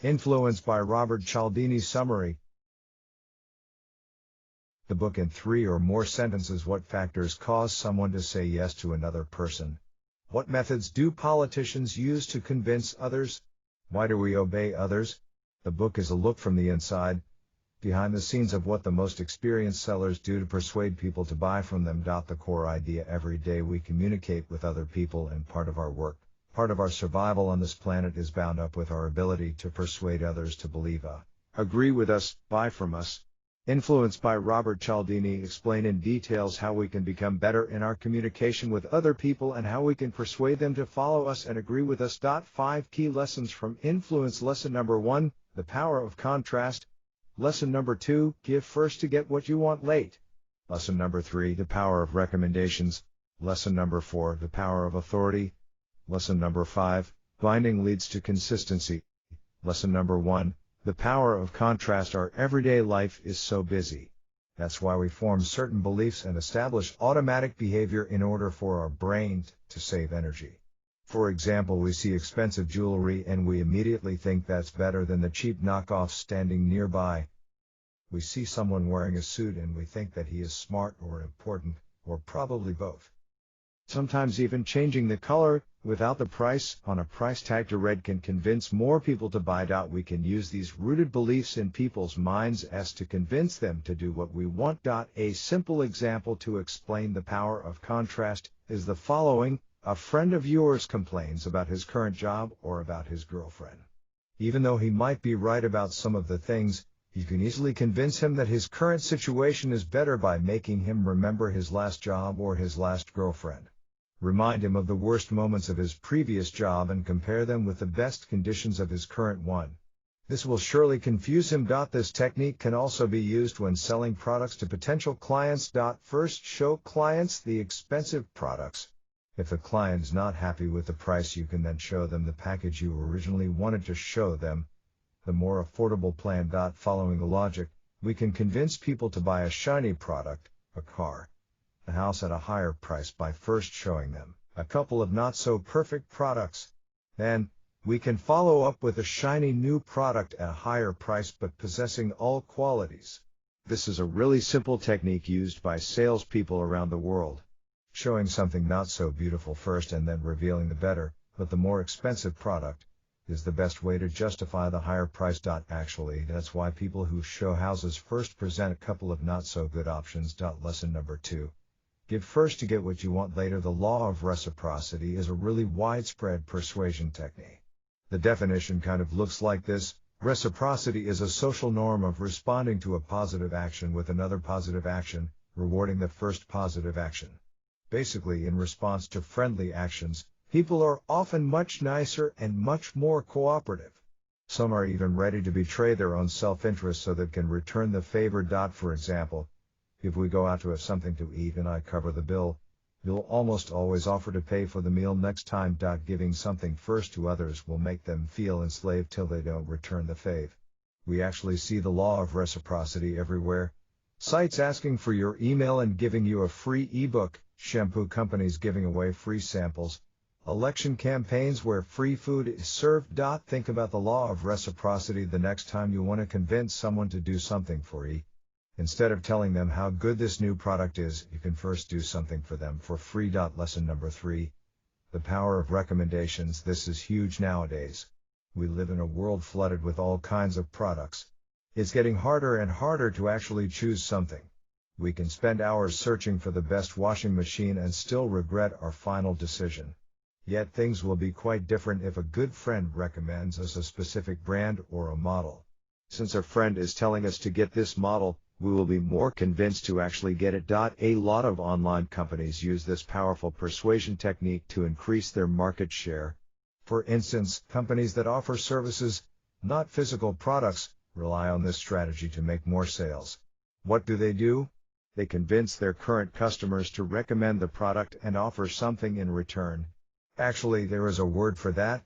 Influenced by Robert Cialdini. Summary. The book in 3 or more sentences. What factors cause someone to say yes to another person? What methods do politicians use to convince others? Why do we obey others? The book is a look from the inside, behind the scenes of what the most experienced sellers do to persuade people to buy from them. The core idea: every day we communicate with other people, and part of our work, part of our survival on this planet is bound up with our ability to persuade others to believe, agree with us, buy from us. Influenced by Robert Cialdini. Explain in details how we can become better in our communication with other people and how we can persuade them to follow us and agree with us. 5 key lessons from Influence. Lesson number 1, the power of contrast. Lesson number 2, give first to get what you want late. Lesson number 3, the power of recommendations. Lesson number 4, the power of authority. Lesson number 5, binding leads to consistency. Lesson number 1, the power of contrast. Our everyday life is so busy. That's why we form certain beliefs and establish automatic behavior in order for our brain to save energy. For example, we see expensive jewelry and we immediately think that's better than the cheap knockoffs standing nearby. We see someone wearing a suit and we think that he is smart or important, or probably both. Sometimes even changing the color without the price on a price tag to red can convince more people to buy. We can use these rooted beliefs in people's minds as to convince them to do what we want. A simple example to explain the power of contrast is the following. A friend of yours complains about his current job or about his girlfriend. Even though he might be right about some of the things, you can easily convince him that his current situation is better by making him remember his last job or his last girlfriend. Remind him of the worst moments of his previous job and compare them with the best conditions of his current one. This will surely confuse him. This technique can also be used when selling products to potential clients. First, show clients the expensive products. If the client is not happy with the price, you can then show them the package you originally wanted to show them, the more affordable plan. Following the logic, we can convince people to buy a shiny product, a car, a house at a higher price by first showing them a couple of not-so-perfect products. Then, we can follow up with a shiny new product at a higher price but possessing all qualities. This is a really simple technique used by salespeople around the world. Showing something not so beautiful first and then revealing the better, but the more expensive product, is the best way to justify the higher price. Actually, that's why people who show houses first present a couple of not-so-good options. Lesson number 2. Give first to get what you want later. The law of reciprocity is a really widespread persuasion technique. The definition kind of looks like this. Reciprocity is a social norm of responding to a positive action with another positive action, rewarding the first positive action. Basically, in response to friendly actions, people are often much nicer and much more cooperative. Some are even ready to betray their own self-interest so they can return the favor. For example, if we go out to have something to eat and I cover the bill, you'll almost always offer to pay for the meal next time. Giving something first to others will make them feel enslaved till they don't return the fave. We actually see the law of reciprocity everywhere. Sites asking for your email and giving you a free ebook, shampoo companies giving away free samples, election campaigns where free food is served. Think about the law of reciprocity the next time you want to convince someone to do something for you. Instead of telling them how good this new product is, you can first do something for them for free. Lesson number 3. The power of recommendations. This is huge nowadays. We live in a world flooded with all kinds of products. It's getting harder and harder to actually choose something. We can spend hours searching for the best washing machine and still regret our final decision. Yet things will be quite different if a good friend recommends us a specific brand or a model. Since a friend is telling us to get this model, we will be more convinced to actually get it. A lot of online companies use this powerful persuasion technique to increase their market share. For instance, companies that offer services, not physical products, rely on this strategy to make more sales. What do? They convince their current customers to recommend the product and offer something in return. Actually, there is a word for that.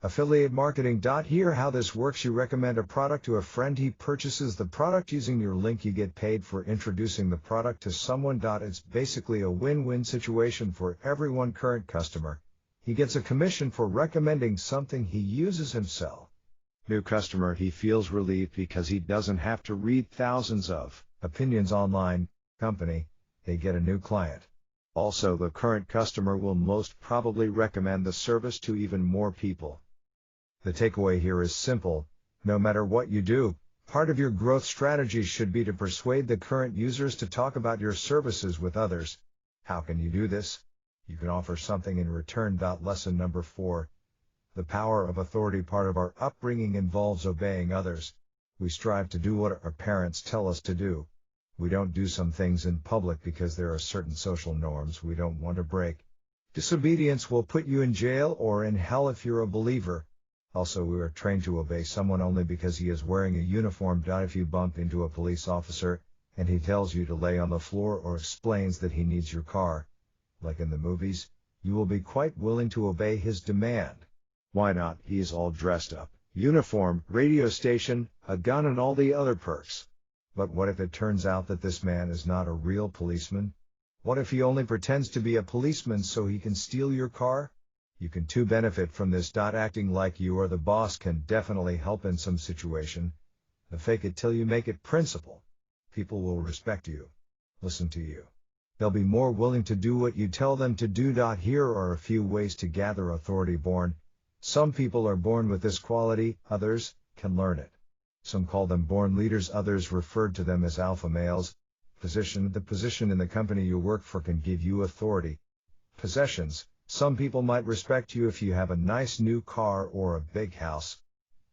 Affiliate marketing. Here how this works: you recommend a product to a friend, he purchases the product using your link, you get paid for introducing the product to someone. It's basically a win-win situation for everyone. Current customer, he gets a commission for recommending something he uses himself. New customer, he feels relieved because he doesn't have to read thousands of opinions online. Company, they get a new client. Also, the current customer will most probably recommend the service to even more people. The takeaway here is simple: no matter what you do, part of your growth strategy should be to persuade the current users to talk about your services with others. How can you do this? You can offer something in return. Lesson number 4. The power of authority. Part of our upbringing involves obeying others. We strive to do what our parents tell us to do. We don't do some things in public because there are certain social norms we don't want to break. Disobedience will put you in jail or in hell if you're a believer. Also, we are trained to obey someone only because he is wearing a uniform. If you bump into a police officer, and he tells you to lay on the floor or explains that he needs your car, like in the movies, you will be quite willing to obey his demand. Why not? He is all dressed up, uniform, radio station, a gun and all the other perks. But what if it turns out that this man is not a real policeman? What if he only pretends to be a policeman so he can steal your car? You can too benefit from this. Acting like you are the boss can definitely help in some situation. The fake it till you make it principle. People will respect you, listen to you. They'll be more willing to do what you tell them to do. Here are a few ways to gather authority. Some people are born with this quality, others can learn it. Some call them born leaders, others referred to them as alpha males. The position in the company you work for can give you authority. Possessions. Some people might respect you if you have a nice new car or a big house.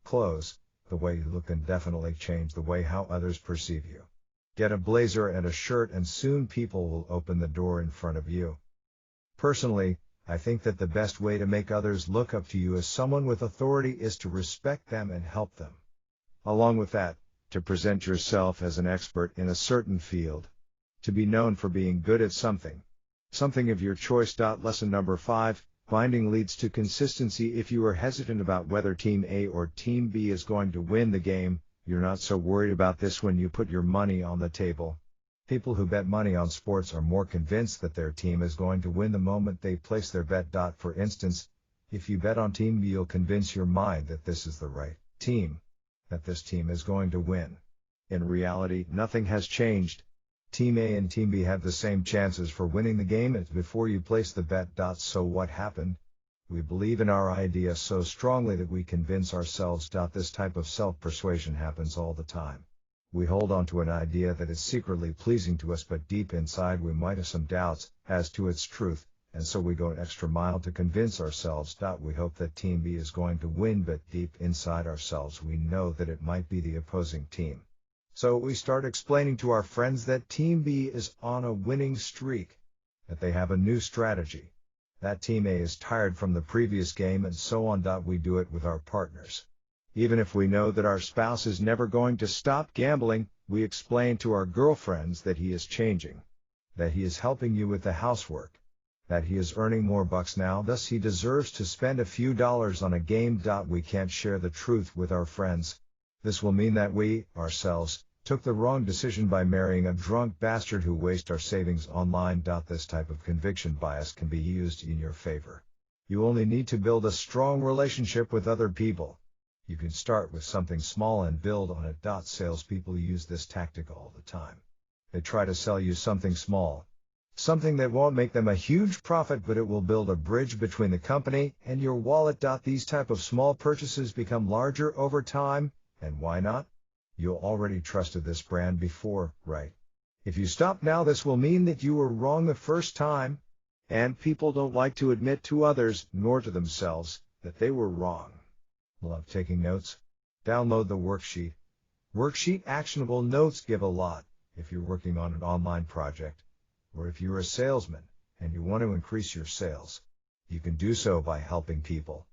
Clothes. The way you look can definitely change the way how others perceive you. Get a blazer and a shirt and soon people will open the door in front of you. Personally, I think that the best way to make others look up to you as someone with authority is to respect them and help them. Along with that, to present yourself as an expert in a certain field. To be known for being good at something of your choice. Lesson number 5, finding leads to consistency. If you are hesitant about whether Team A or Team B is going to win the game, you're not so worried about this when you put your money on the table. People who bet money on sports are more convinced that their team is going to win the moment they place their bet. For instance, if you bet on Team B, you'll convince your mind that this is the right team, that this team is going to win. In reality, nothing has changed. Team A and Team B have the same chances for winning the game as before you place the bet. So what happened? We believe in our idea so strongly that we convince ourselves. This type of self-persuasion happens all the time. We hold on to an idea that is secretly pleasing to us, but deep inside we might have some doubts as to its truth, and so we go an extra mile to convince ourselves. We hope that Team B is going to win, but deep inside ourselves we know that it might be the opposing team. So we start explaining to our friends that Team B is on a winning streak, that they have a new strategy, that Team A is tired from the previous game, and so on. We do it with our partners. Even if we know that our spouse is never going to stop gambling, we explain to our girlfriends that he is changing, that he is helping you with the housework, that he is earning more bucks now, thus he deserves to spend a few dollars on a game. We can't share the truth with our friends. This will mean that we, ourselves, took the wrong decision by marrying a drunk bastard who wastes our savings online. This type of conviction bias can be used in your favor. You only need to build a strong relationship with other people. You can start with something small and build on it. Salespeople use this tactic all the time. They try to sell you something small, something that won't make them a huge profit, but it will build a bridge between the company and your wallet. These type of small purchases become larger over time, and why not? You already trusted this brand before, right? If you stop now, this will mean that you were wrong the first time, and people don't like to admit to others, nor to themselves, that they were wrong. Love taking notes? Download the worksheet. Worksheet actionable notes give a lot if you're working on an online project, or if you're a salesman and you want to increase your sales. You can do so by helping people.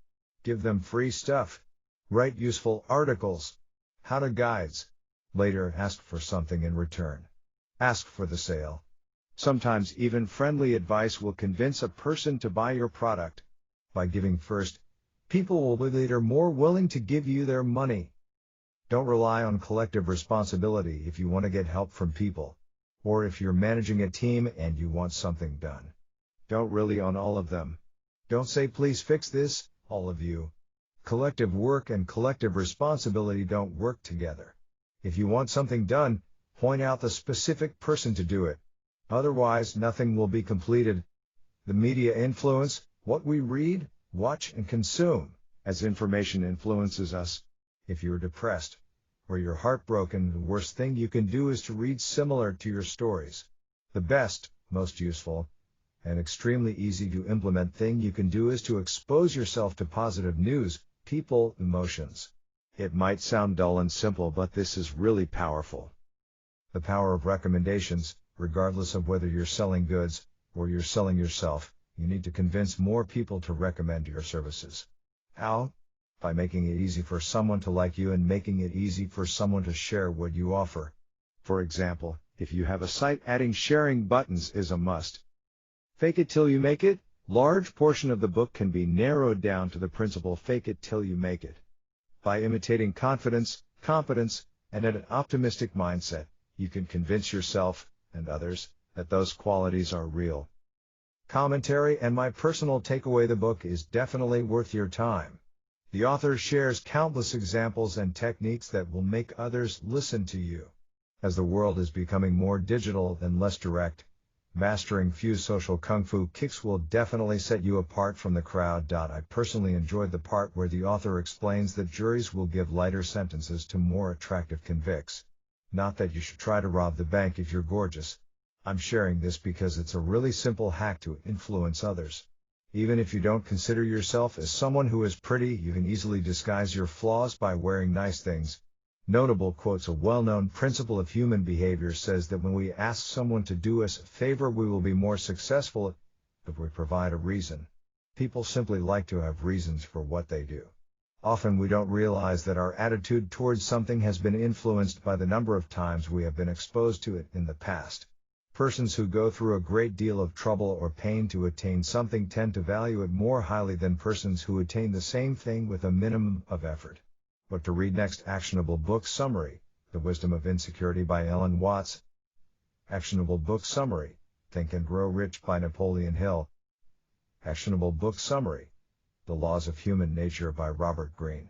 Give them free stuff. Write useful articles. How-to guides. Later, ask for something in return. Ask for the sale. Sometimes even friendly advice will convince a person to buy your product. By giving first, people will be later more willing to give you their money. Don't rely on collective responsibility if you want to get help from people, or if you're managing a team and you want something done. Don't rely on all of them. Don't say, please fix this, all of you. Collective work and collective responsibility don't work together. If you want something done, point out the specific person to do it. Otherwise, nothing will be completed. The media influence what we read, watch, and consume, as information influences us. If you're depressed, or you're heartbroken, the worst thing you can do is to read similar to your stories. The best, most useful, and extremely easy to implement thing you can do is to expose yourself to positive news, people, emotions. It might sound dull and simple, but this is really powerful. The power of recommendations, regardless of whether you're selling goods, or you're selling yourself, you need to convince more people to recommend your services. How? By making it easy for someone to like you and making it easy for someone to share what you offer. For example, if you have a site, adding sharing buttons is a must. Fake it till you make it. Large portion of the book can be narrowed down to the principle fake it till you make it. By imitating confidence, competence, and an optimistic mindset, you can convince yourself, and others, that those qualities are real. Commentary and my personal takeaway: the book is definitely worth your time. The author shares countless examples and techniques that will make others listen to you. As the world is becoming more digital and less direct, mastering few social kung fu kicks will definitely set you apart from the crowd. I personally enjoyed the part where the author explains that juries will give lighter sentences to more attractive convicts. Not that you should try to rob the bank if you're gorgeous. I'm sharing this because it's a really simple hack to influence others. Even if you don't consider yourself as someone who is pretty, you can easily disguise your flaws by wearing nice things. Notable quotes: a well-known principle of human behavior says that when we ask someone to do us a favor, we will be more successful if we provide a reason. People simply like to have reasons for what they do. Often we don't realize that our attitude towards something has been influenced by the number of times we have been exposed to it in the past. Persons who go through a great deal of trouble or pain to attain something tend to value it more highly than persons who attain the same thing with a minimum of effort. What to read next? Actionable book summary: The Wisdom of Insecurity by Ellen Watts. Actionable book summary: Think and Grow Rich by Napoleon Hill. Actionable book summary: The Laws of Human Nature by Robert Greene.